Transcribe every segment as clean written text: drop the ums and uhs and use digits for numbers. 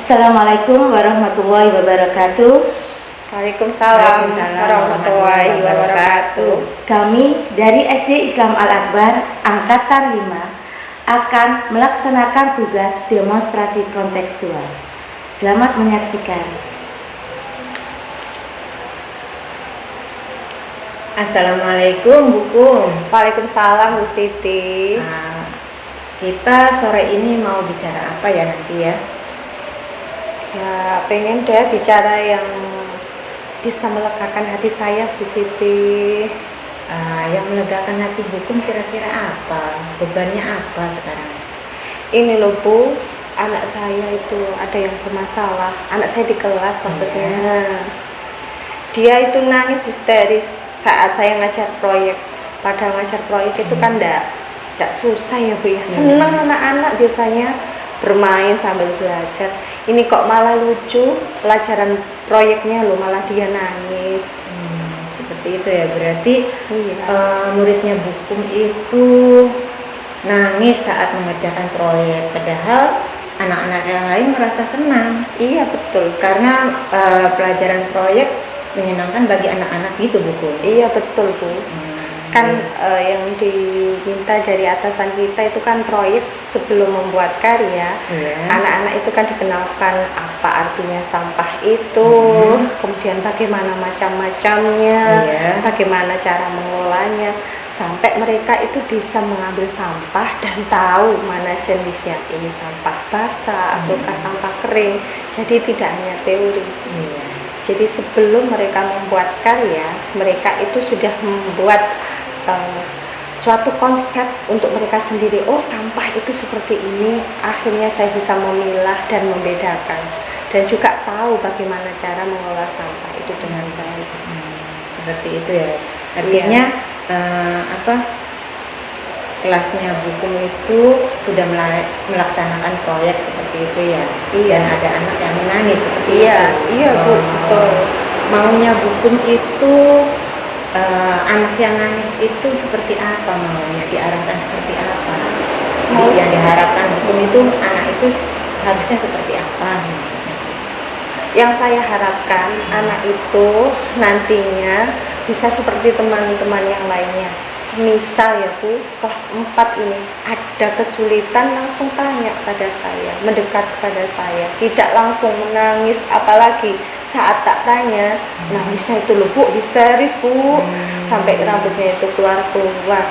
Assalamualaikum warahmatullahi wabarakatuh. Waalaikumsalam warahmatullahi wabarakatuh. Kami dari SD Islam Al-Akbar Angkatan 5 akan melaksanakan tugas demonstrasi kontekstual. Selamat menyaksikan. Assalamualaikum Bu Kum. Waalaikumsalam Bu Siti. Kita sore ini mau bicara apa ya nanti ya? Ya pengen deh bicara yang bisa melegakan hati saya Bu Siti. Yang melegakan hati Bu Kum kira-kira apa? Bebannya apa sekarang? Ini loh Bu, anak saya itu ada yang bermasalah. Anak saya di kelas maksudnya. Dia itu nangis histeris saat saya ngajar proyek. Padahal ngajar proyek itu kan enggak susah ya Bu ya. Senang anak-anak biasanya bermain sambil belajar. Ini kok malah lucu, pelajaran proyeknya loh malah dia nangis. Seperti itu ya, berarti muridnya Bu Kum itu nangis saat mengerjakan proyek, padahal anak-anak yang lain merasa senang. Iya betul, karena pelajaran proyek menyenangkan bagi anak-anak gitu Bu Kum. Iya betul Bu. Kan yang diminta dari atasan kita itu kan proyek sebelum membuat karya. Anak-anak itu kan dikenalkan apa artinya sampah itu, kemudian bagaimana macam-macamnya, bagaimana cara mengelolanya, sampai mereka itu bisa mengambil sampah dan tahu mana jenisnya, ini sampah basah ataukah sampah kering. Jadi tidak hanya teori. Jadi sebelum mereka membuat karya, mereka itu sudah membuat suatu konsep untuk mereka sendiri. Oh, sampah itu seperti ini. Akhirnya saya bisa memilah dan membedakan, dan juga tahu bagaimana cara mengolah sampah itu dengan baik. Seperti itu ya. Artinya kelasnya Bu Kum itu sudah melaksanakan proyek seperti itu ya. Dan ada anak yang menangis seperti itu. Iya Bu, betul. Maunya Bu Kum itu anak yang nangis itu seperti apa maunya, diarahkan seperti apa? Yang diharapkan Bu Kum itu anak itu harusnya seperti apa? Yang saya harapkan anak itu nantinya bisa seperti teman-teman yang lainnya. Semisal ya Bu, kelas 4 ini ada kesulitan, langsung tanya pada saya, mendekat kepada saya, tidak langsung menangis. Apalagi saat tak tanya, nangisnya itu loh Bu, histeris Bu, sampai rambutnya itu keluar-keluar.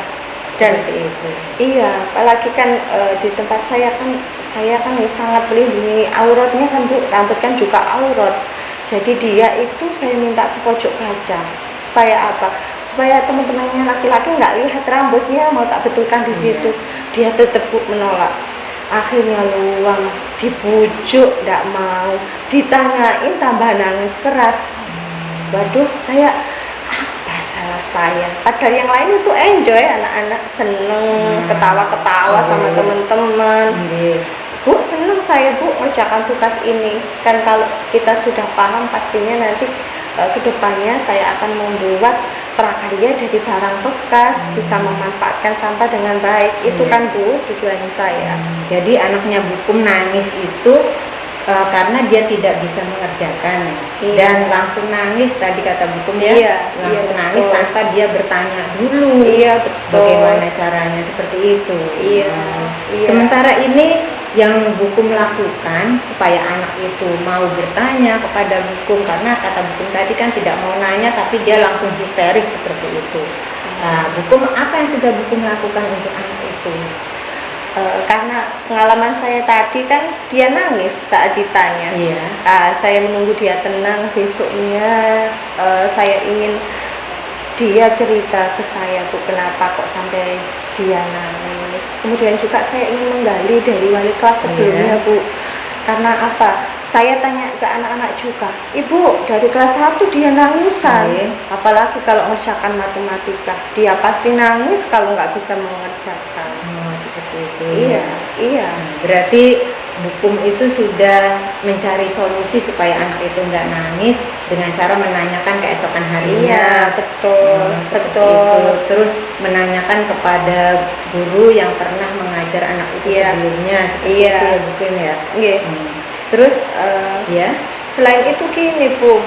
Dan itu iya, apalagi kan di tempat saya kan sangat melindungi auratnya kan Bu, rambut kan juga aurat. Jadi dia itu saya minta ke pojok kaca. Supaya apa? Supaya teman-temannya laki-laki nggak lihat rambutnya, mau tak betulkan di situ. Dia tetap menolak. Akhirnya luang, dibujuk nggak mau, ditanyain tambah nangis keras. Waduh, saya apa salah saya? Padahal yang lain itu enjoy, anak-anak seneng, ketawa-ketawa sama teman-teman. Bu, senang saya Bu mengerjakan tugas ini. Kan kalau kita sudah paham, pastinya nanti kedepannya saya akan membuat prakarya dari barang bekas, bisa memanfaatkan sampah dengan baik. Itu kan Bu tujuan saya. Jadi anaknya Bu Kum nangis itu karena dia tidak bisa mengerjakan dan langsung nangis, tadi kata Bu Kum langsung nangis tanpa dia bertanya dulu bagaimana caranya, seperti itu. Sementara ini yang Bu Kum lakukan supaya anak itu mau bertanya kepada Bu Kum, karena kata Bu Kum tadi kan tidak mau nanya tapi dia langsung histeris seperti itu. Bu Kum, apa yang sudah Bu Kum lakukan untuk anak itu? Karena pengalaman saya tadi kan dia nangis saat ditanya. Saya menunggu dia tenang. Besoknya saya ingin dia cerita ke saya, Bu, kenapa kok sampai dia nangis. Kemudian juga saya ingin menggali dari wali kelas sebelumnya Bu. Karena apa? Saya tanya ke anak-anak juga, Ibu, dari kelas 1 dia nangisan. Apalagi kalau mengerjakan matematika, dia pasti nangis kalau nggak bisa mengerjakan. Seperti itu. Iya. Berarti Bu Kum itu sudah mencari solusi supaya anak itu nggak nangis dengan cara menanyakan keesokan harinya. Betul. Terus menanyakan kepada guru yang pernah mengajar anak itu sebelumnya. Seperti itu ya Bu Kum ya. Terus Ya. Selain itu gini Bu,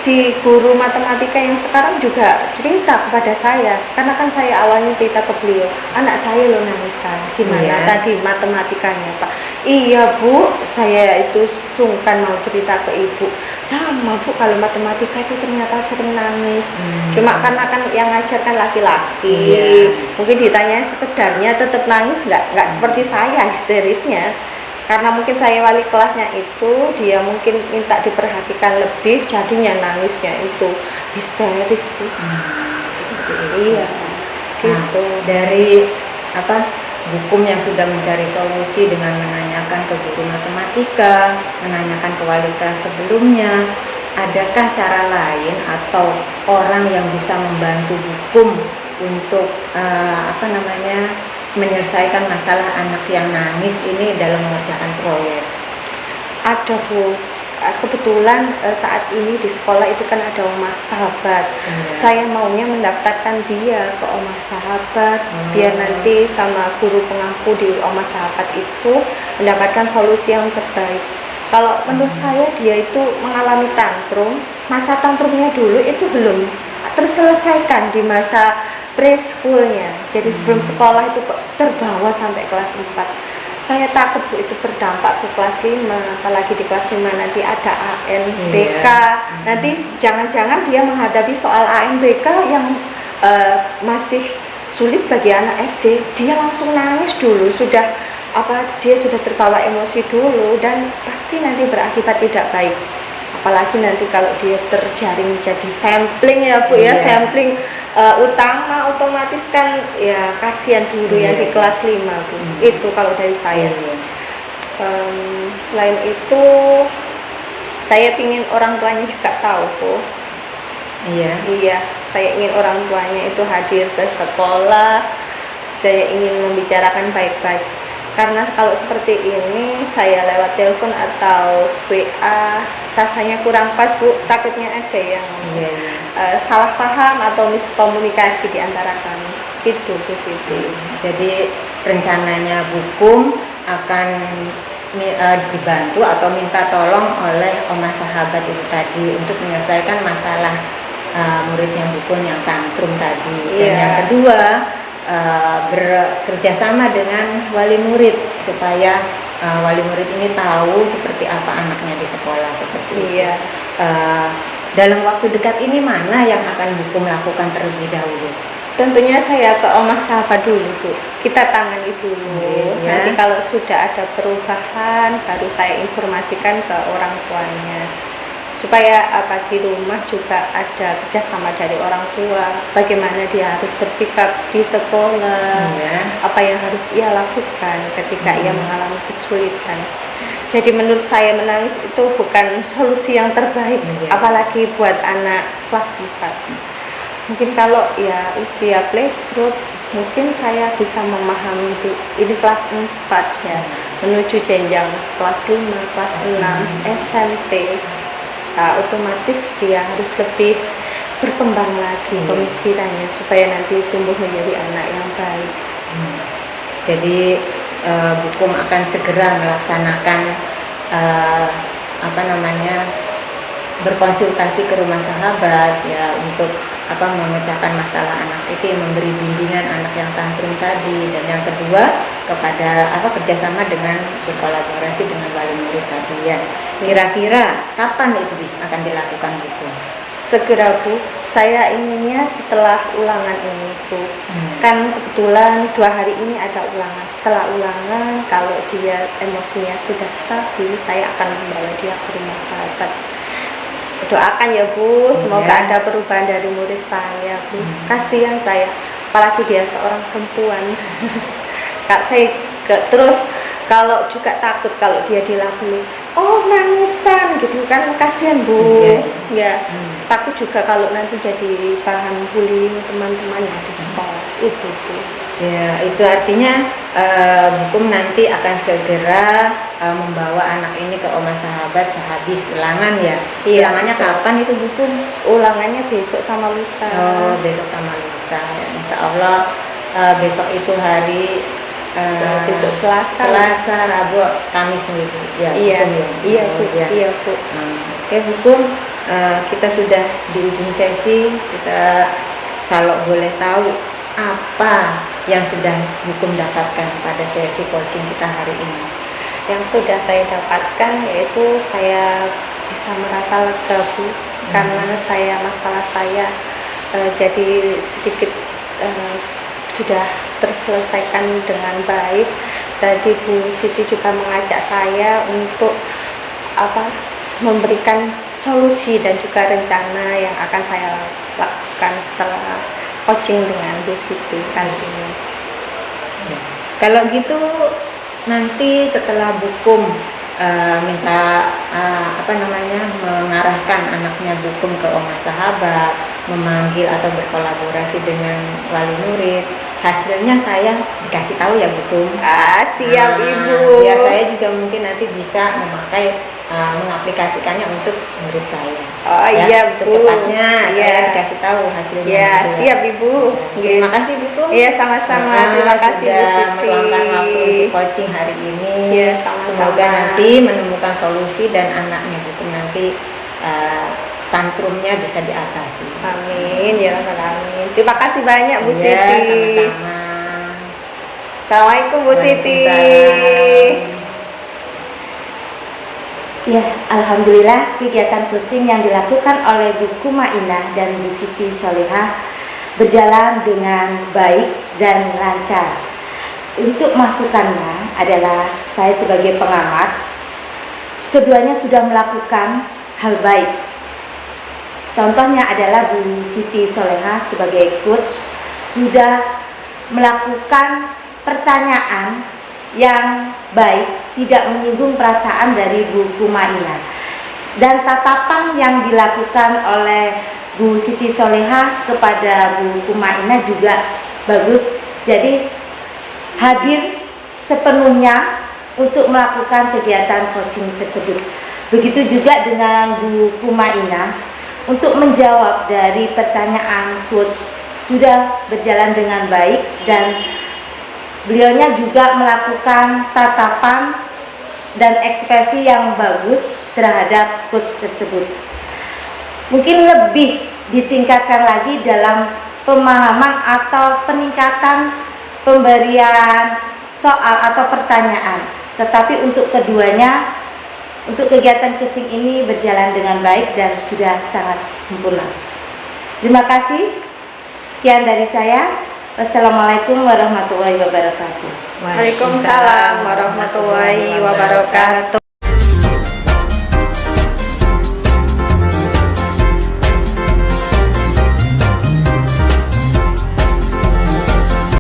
di guru matematika yang sekarang juga cerita kepada saya, karena kan saya awalnya cerita ke beliau, anak saya lo nangisan, gimana Iya. tadi matematikanya Pak? Iya Bu, saya itu sungkan mau cerita ke ibu. Sama Bu, kalau matematika itu ternyata sering nangis. Cuma karena kan yang ngajarkan laki-laki, Iya. mungkin ditanya sekedarnya tetap nangis, nggak seperti saya histerisnya. Karena mungkin saya wali kelasnya itu, dia mungkin minta diperhatikan lebih, jadinya nangisnya itu histeris Bu. seperti itu. Iya, Nah, gitu. dari Bukum yang sudah mencari solusi dengan menanyakan ke guru matematika, menanyakan ke wali kelas sebelumnya, adakah cara lain atau orang yang bisa membantu Bukum untuk menyelesaikan masalah anak yang nangis ini dalam mengerjakan proyek? Ada Bu, kebetulan saat ini di sekolah itu kan ada Omah Sahabat. Saya maunya mendaftarkan dia ke Omah Sahabat, biar nanti sama guru pengampu di Omah Sahabat itu mendapatkan solusi yang terbaik. Kalau menurut saya dia itu mengalami tantrum, masa tantrumnya dulu itu belum terselesaikan di masa preschoolnya. Jadi sebelum sekolah itu terbawa sampai kelas 4. Saya takut Bu itu berdampak ke kelas 5, apalagi di kelas 5 nanti ada ANBK. Nanti jangan-jangan dia menghadapi soal ANBK yang masih sulit bagi anak SD, dia langsung nangis dulu, dia sudah terbawa emosi dulu, dan pasti nanti berakibat tidak baik. Apalagi nanti kalau dia terjaring jadi sampling ya Bu ya, sampling utama, otomatis kan ya kasihan guru yang di kelas 5 Bu. Itu kalau dari saya. Selain itu saya ingin orang tuanya juga tahu Bu. Iya, saya ingin orang tuanya itu hadir ke sekolah. Saya ingin membicarakan baik-baik. Karena kalau seperti ini saya lewat telepon atau WA rasanya kurang pas Bu, takutnya ada yang salah paham atau miskomunikasi di antara kami. Gitu Bu Siti. Jadi rencananya Bukum akan dibantu atau minta tolong oleh Omah Sahabat itu tadi untuk menyelesaikan masalah muridnya Bukum yang tantrum tadi. Dan yang kedua, bekerjasama dengan wali murid supaya wali murid ini tahu seperti apa anaknya di sekolah seperti itu. Dalam waktu dekat ini mana yang akan Bukum lakukan terlebih dahulu? Tentunya saya ke Omah Sahabat dulu Bu, kita tangani dulu. Nanti kalau sudah ada perubahan baru saya informasikan ke orang tuanya, supaya di rumah juga ada kerjasama dari orang tua, bagaimana dia harus bersikap di sekolah, apa yang harus ia lakukan ketika ia mengalami kesulitan. Jadi menurut saya menangis itu bukan solusi yang terbaik, apalagi buat anak kelas 4. Mungkin kalau ya usia playgroup, mungkin saya bisa memahami ini kelas 4 ya, menuju jenjang kelas 5, kelas 6, SMP. Otomatis dia harus lebih berkembang lagi pemikirannya supaya nanti tumbuh menjadi anak yang baik. Jadi Bukum akan segera melaksanakan berkonsultasi ke Rumah Sahabat ya untuk memecahkan masalah anak itu, memberi bimbingan anak yang tantrum tadi, dan yang kedua kepada kerjasama dengan berkolaborasi dengan wali murid tadi ya. Kira-kira kapan itu akan dilakukan gitu? Segera Bu, saya inginnya setelah ulangan ini Bu. Kan kebetulan 2 hari ini ada ulangan. Setelah ulangan, kalau dia emosinya sudah stabil, saya akan membawa dia ke Rumah Sahabat. Doakan ya Bu, semoga ada perubahan dari murid saya Bu. Kasihan saya, apalagi dia seorang perempuan. Terus kalau juga takut kalau dia dilabeli, oh nangisan gitu kan, kasihan Bu. Takut juga kalau nanti jadi bahan bullying teman-temannya di sekolah. Itu Bu. Ya, itu artinya Bukum nanti akan segera membawa anak ini ke Omah Sahabat sehabis ulangan ya. Ulangannya kapan itu Bukum? Ulangannya besok sama lusa. Oh, besok sama lusa ya. Insya Allah besok itu hari besok Selasa. Selasa, Rabu, Kamis sendiri. Ya, Iya, hukum ya. iya Oh, Bu, ya. iya Bu. Oke, hukum, kita sudah di ujung sesi. Kita kalau boleh tahu apa yang sudah hukum dapatkan pada sesi coaching kita hari ini? Yang sudah saya dapatkan yaitu saya bisa merasa lega Bu, karena masalah saya jadi sedikit sudah terselesaikan dengan baik. Tadi Bu Siti juga mengajak saya untuk memberikan solusi dan juga rencana yang akan saya lakukan setelah coaching dengan Bu Siti kali ini. Ya. Kalau gitu nanti setelah Bukum minta mengarahkan anaknya Bukum ke Oma Sahabat, memanggil atau berkolaborasi dengan wali murid, hasilnya saya dikasih tahu ya Bukum. Siap Ibu. Ya, saya juga mungkin nanti bisa mengaplikasikannya untuk murid saya. Oh Ya, iya Bu. secepatnya Iya. saya dikasih tahu hasilnya. Ya, gitu ya. siap Ibu. Terima kasih Bukum. Iya, sama-sama. Terima kasih Bu sudah Siti. meluangkan waktu untuk coaching hari ini. Iya, sama-sama. Semoga nanti menemukan solusi dan anaknya Bukum nanti tantrumnya bisa diatasi. Amin ya rabbal alamin. Terima kasih banyak Bu Iya, Siti. sama-sama. Assalamualaikum Bu Siti. Waalaikumsalam. Ya, alhamdulillah kegiatan coaching yang dilakukan oleh Bu Kumainah dan Bu Siti Solehah berjalan dengan baik dan lancar. Untuk masukannya adalah saya sebagai pengamat, keduanya sudah melakukan hal baik. Contohnya adalah Bu Siti Solehah sebagai coach sudah melakukan pertanyaan yang baik, tidak menyinggung perasaan dari Bu Kumainah, dan tatapan yang dilakukan oleh Bu Siti Solehah kepada Bu Kumainah juga bagus. Jadi hadir sepenuhnya untuk melakukan kegiatan coaching tersebut. Begitu juga dengan Bu Kumainah untuk menjawab dari pertanyaan coach sudah berjalan dengan baik, dan beliaunya juga melakukan tatapan dan ekspresi yang bagus terhadap coach tersebut. Mungkin lebih ditingkatkan lagi dalam pemahaman atau peningkatan pemberian soal atau pertanyaan. Tetapi untuk keduanya, untuk kegiatan coaching ini berjalan dengan baik dan sudah sangat sempurna. Terima kasih. Sekian dari saya. Wassalamualaikum warahmatullahi wabarakatuh. Waalaikumsalam warahmatullahi wabarakatuh.